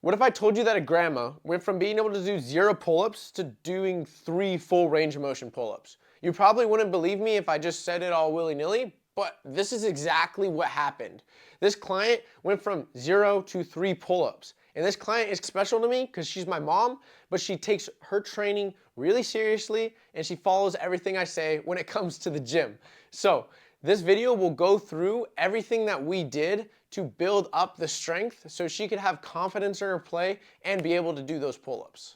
What if I told you that a grandma went from being able to do 0 pull-ups to doing 3 full range of motion pull-ups? You probably wouldn't believe me if I just said it all willy-nilly, but this is exactly what happened. This client went from 0 to 3 pull-ups. And this client is special to me because she's my mom, but she takes her training really seriously and she follows everything I say when it comes to the gym. So this video will go through everything that we did to build up the strength so she could have confidence in her play and be able to do those pull-ups.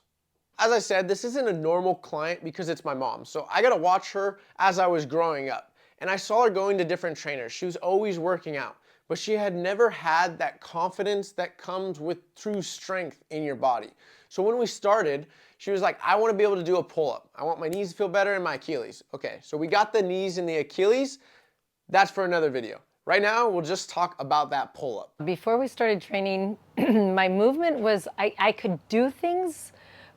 As I said, this isn't a normal client because it's my mom, so I gotta watch her as I was growing up. And I saw her going to different trainers. She was always working out, but she had never had that confidence that comes with true strength in your body. So when we started, she was like, I wanna be able to do a pull-up. I want my knees to feel better and my Achilles. Okay, so we got the knees and the Achilles. That's for another video. Right now, we'll just talk about that pull-up. Before we started training, my movement was, I could do things,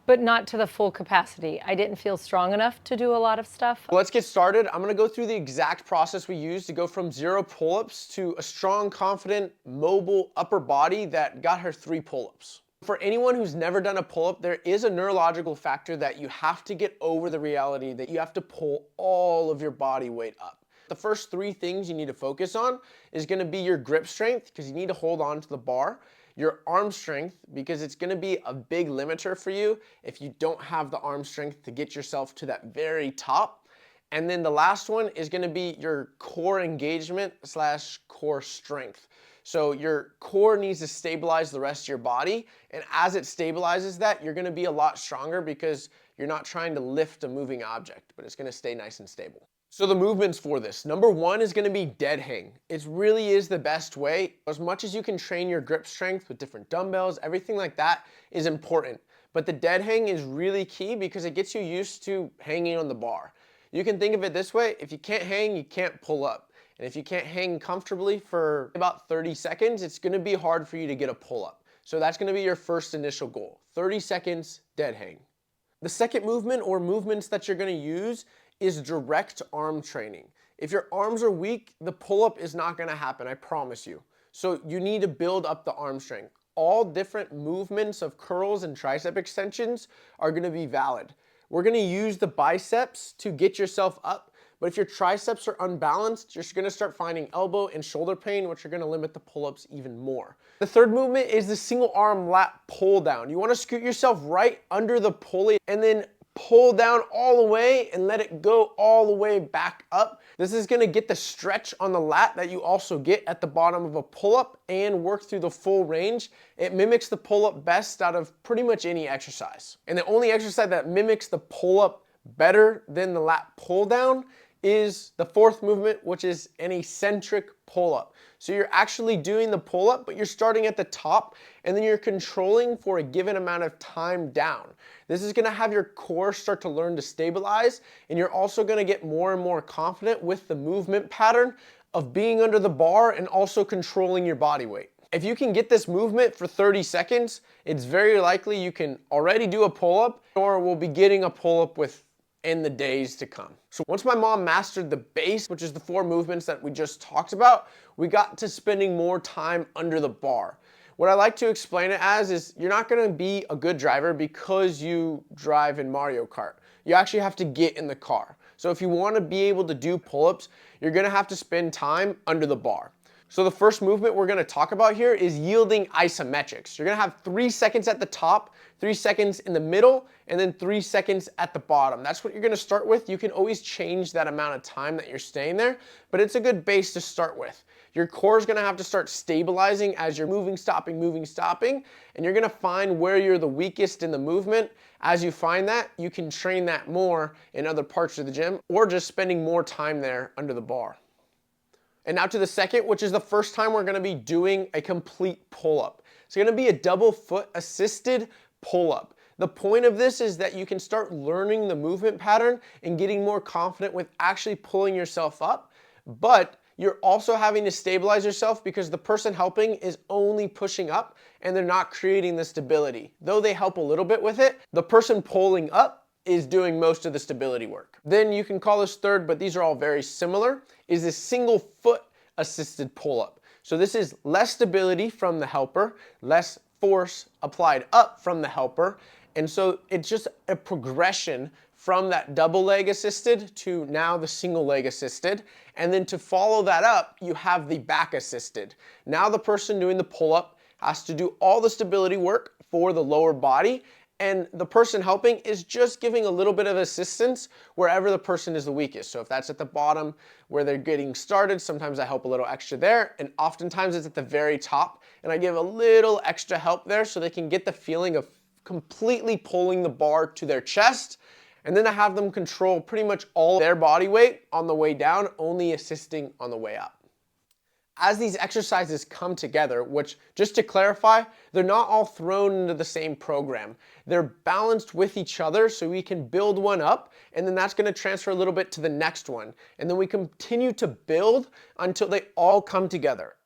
but not to the full capacity. I didn't feel strong enough to do a lot of stuff. Let's get started. I'm gonna go through the exact process we used to go from 0 pull-ups to a strong, confident, mobile upper body that got her 3 pull-ups. For anyone who's never done a pull-up, there is a neurological factor that you have to get over the reality that you have to pull all of your body weight up. The first 3 things you need to focus on is gonna be your grip strength, because you need to hold on to the bar, your arm strength, because it's gonna be a big limiter for you if you don't have the arm strength to get yourself to that very top. And then the last one is gonna be your core engagement / core strength. So your core needs to stabilize the rest of your body, and as it stabilizes that, you're gonna be a lot stronger because you're not trying to lift a moving object, but it's gonna stay nice and stable. So the movements for this, number 1 is gonna be dead hang. It really is the best way. As much as you can train your grip strength with different dumbbells, everything like that is important. But the dead hang is really key because it gets you used to hanging on the bar. You can think of it this way, if you can't hang, you can't pull up. And if you can't hang comfortably for about 30 seconds, it's gonna be hard for you to get a pull up. So that's gonna be your first initial goal, 30 seconds dead hang. The second movement or movements that you're gonna use is direct arm training. If your arms are weak, the pull-up is not gonna happen, I promise you. So you need to build up the arm strength. All different movements of curls and tricep extensions are gonna be valid. We're gonna use the biceps to get yourself up, but if your triceps are unbalanced, you're gonna start finding elbow and shoulder pain, which are gonna limit the pull-ups even more. The third movement is the single arm lat pull down. You wanna scoot yourself right under the pulley and then pull down all the way and let it go all the way back up. This is gonna get the stretch on the lat that you also get at the bottom of a pull-up and work through the full range. It mimics the pull-up best out of pretty much any exercise. And the only exercise that mimics the pull-up better than the lat pull down is the fourth movement, which is an eccentric pull-up. So you're actually doing the pull-up, but you're starting at the top, and then you're controlling for a given amount of time down. This is gonna have your core start to learn to stabilize, and you're also gonna get more and more confident with the movement pattern of being under the bar and also controlling your body weight. If you can get this movement for 30 seconds, it's very likely you can already do a pull-up or will be getting a pull-up in the days to come. So once my mom mastered the base, which is the 4 movements that we just talked about, we got to spending more time under the bar. What I like to explain it as is you're not gonna be a good driver because you drive in Mario Kart. You actually have to get in the car. So if you wanna be able to do pull-ups, you're gonna have to spend time under the bar. So the first movement we're gonna talk about here is yielding isometrics. You're gonna have 3 seconds at the top, 3 seconds in the middle, and then 3 seconds at the bottom. That's what you're gonna start with. You can always change that amount of time that you're staying there, but it's a good base to start with. Your core is gonna have to start stabilizing as you're moving, stopping, and you're gonna find where you're the weakest in the movement. As you find that, you can train that more in other parts of the gym or just spending more time there under the bar. And now to the second, which is the first time we're gonna be doing a complete pull-up. It's gonna be a double foot assisted pull-up. The point of this is that you can start learning the movement pattern and getting more confident with actually pulling yourself up, but you're also having to stabilize yourself because the person helping is only pushing up and they're not creating the stability. Though they help a little bit with it, the person pulling up is doing most of the stability work. Then you can call this third, but these are all very similar, is a single foot assisted pull-up. So this is less stability from the helper, less force applied up from the helper. And so it's just a progression from that double leg assisted to now the single leg assisted. And then to follow that up, you have the back assisted. Now the person doing the pull-up has to do all the stability work for the lower body, and the person helping is just giving a little bit of assistance wherever the person is the weakest. So if that's at the bottom where they're getting started, sometimes I help a little extra there, and oftentimes it's at the very top, and I give a little extra help there so they can get the feeling of completely pulling the bar to their chest. And then I have them control pretty much all their body weight on the way down, only assisting on the way up. As these exercises come together, which, just to clarify, they're not all thrown into the same program. They're balanced with each other so we can build one up, and then that's going to transfer a little bit to the next one. And then we continue to build until they all come together.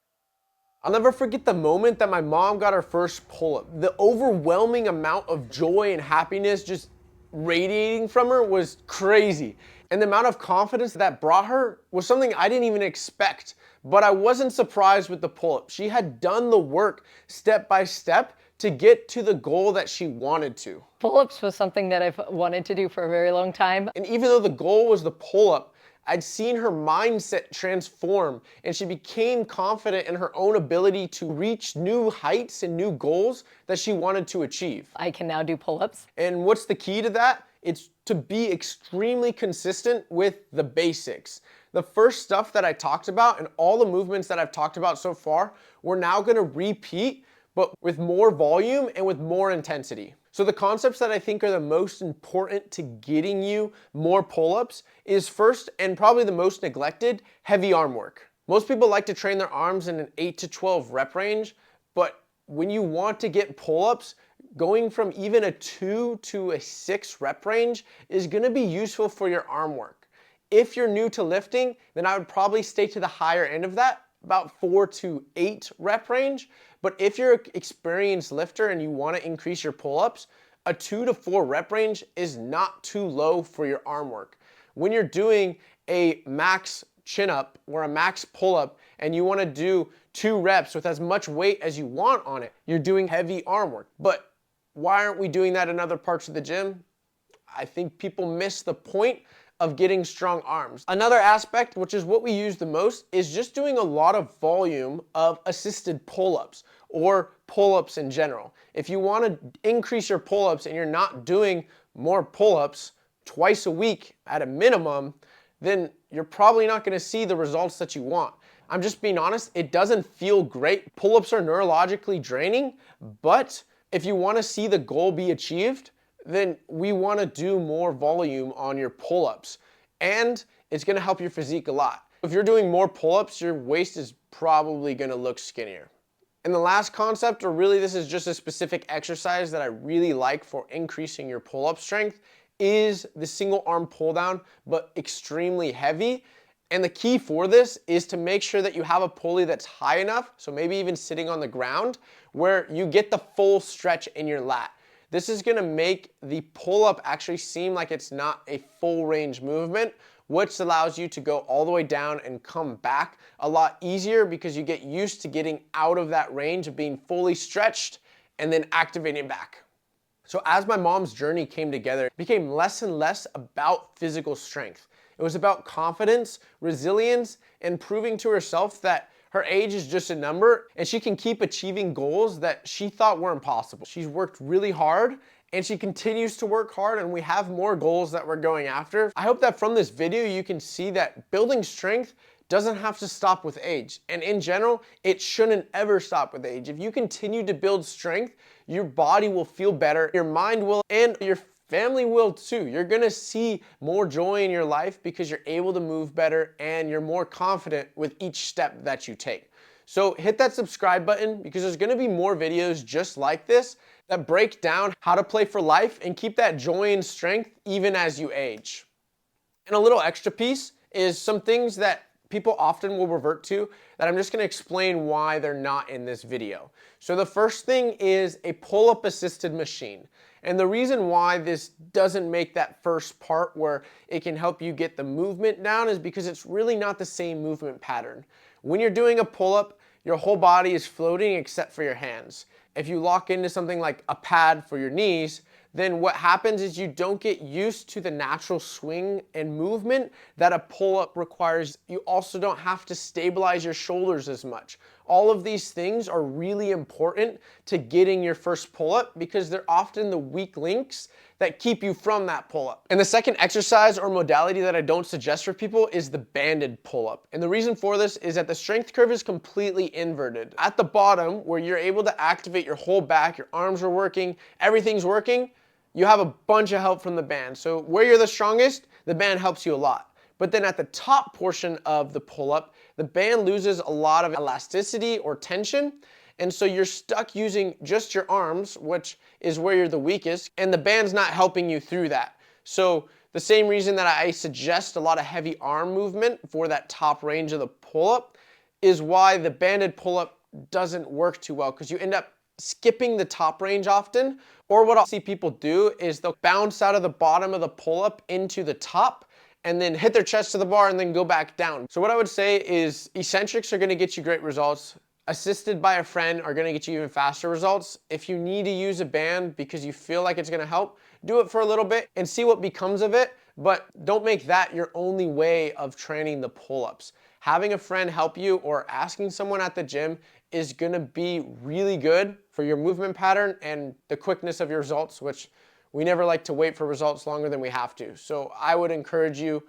I'll never forget the moment that my mom got her first pull-up. The overwhelming amount of joy and happiness just radiating from her was crazy. And the amount of confidence that brought her was something I didn't even expect. But I wasn't surprised with the pull-up. She had done the work step by step to get to the goal that she wanted to. Pull-ups was something that I've wanted to do for a very long time. And even though the goal was the pull-up, I'd seen her mindset transform, and she became confident in her own ability to reach new heights and new goals that she wanted to achieve. I can now do pull-ups. And what's the key to that? It's to be extremely consistent with the basics. The first stuff that I talked about and all the movements that I've talked about so far, we're now going to repeat, but with more volume and with more intensity. So the concepts that I think are the most important to getting you more pull-ups is first, and probably the most neglected, heavy arm work. Most people like to train their arms in an 8 to 12 rep range, but when you want to get pull-ups, going from even a 2 to a 6 rep range is going to be useful for your arm work. If you're new to lifting, then I would probably stay to the higher end of that, about 4 to 8 rep range. But if you're an experienced lifter and you want to increase your pull-ups, a 2 to 4 rep range is not too low for your arm work. When you're doing a max chin-up or a max pull-up and you want to do 2 reps with as much weight as you want on it, you're doing heavy arm work. But why aren't we doing that in other parts of the gym? I think people miss the point of getting strong arms. Another aspect, which is what we use the most, is just doing a lot of volume of assisted pull-ups or pull-ups in general. If you want to increase your pull-ups and you're not doing more pull-ups twice a week at a minimum, then you're probably not going to see the results that you want. I'm just being honest, it doesn't feel great. Pull-ups are neurologically draining, but if you want to see the goal be achieved, then we want to do more volume on your pull-ups, and it's going to help your physique a lot. If you're doing more pull-ups, your waist is probably going to look skinnier. And the last concept, or really this is just a specific exercise that I really like for increasing your pull-up strength, is the single arm pull down, but extremely heavy. And the key for this is to make sure that you have a pulley that's high enough, so maybe even sitting on the ground, where you get the full stretch in your lat. This is going to make the pull-up actually seem like it's not a full range movement, which allows you to go all the way down and come back a lot easier because you get used to getting out of that range of being fully stretched and then activating back. So as my mom's journey came together, it became less and less about physical strength. It was about confidence, resilience, and proving to herself that her age is just a number and she can keep achieving goals that she thought were impossible. She's worked really hard and she continues to work hard, and we have more goals that we're going after. I hope that from this video you can see that building strength doesn't have to stop with age. And in general, it shouldn't ever stop with age. If you continue to build strength, your body will feel better, your mind will, and your family will too. You're gonna see more joy in your life because you're able to move better and you're more confident with each step that you take. So hit that subscribe button because there's gonna be more videos just like this that break down how to play for life and keep that joy and strength even as you age. And a little extra piece is some things that people often will revert to that I'm just gonna explain why they're not in this video. So the first thing is a pull-up assisted machine. And the reason why this doesn't make that first part where it can help you get the movement down is because it's really not the same movement pattern. When you're doing a pull-up, your whole body is floating except for your hands. if you lock into something like a pad for your knees, then what happens is you don't get used to the natural swing and movement that a pull-up requires. You also don't have to stabilize your shoulders as much. All of these things are really important to getting your first pull-up because they're often the weak links that keep you from that pull-up. And the second exercise or modality that I don't suggest for people is the banded pull-up. And the reason for this is that the strength curve is completely inverted. At the bottom, where you're able to activate your whole back, your arms are working, everything's working, you have a bunch of help from the band. So where you're the strongest, the band helps you a lot. But then at the top portion of the pull-up, the band loses a lot of elasticity or tension. And so you're stuck using just your arms, which is where you're the weakest, and the band's not helping you through that. So the same reason that I suggest a lot of heavy arm movement for that top range of the pull-up is why the banded pull-up doesn't work too well, because you end up skipping the top range often. Or what I'll see people do is they'll bounce out of the bottom of the pull-up into the top and then hit their chest to the bar and then go back down. So what I would say is eccentrics are gonna get you great results. Assisted by a friend are gonna get you even faster results. If you need to use a band because you feel like it's gonna help, do it for a little bit and see what becomes of it, but don't make that your only way of training the pull-ups. Having a friend help you or asking someone at the gym is gonna be really good for your movement pattern and the quickness of your results, which we never like to wait for results longer than we have to. So I would encourage you,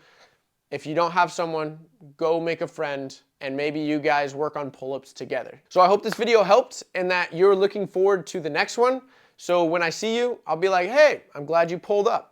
if you don't have someone, go make a friend and maybe you guys work on pull-ups together. So I hope this video helped and that you're looking forward to the next one. So when I see you, I'll be like, hey, I'm glad you pulled up.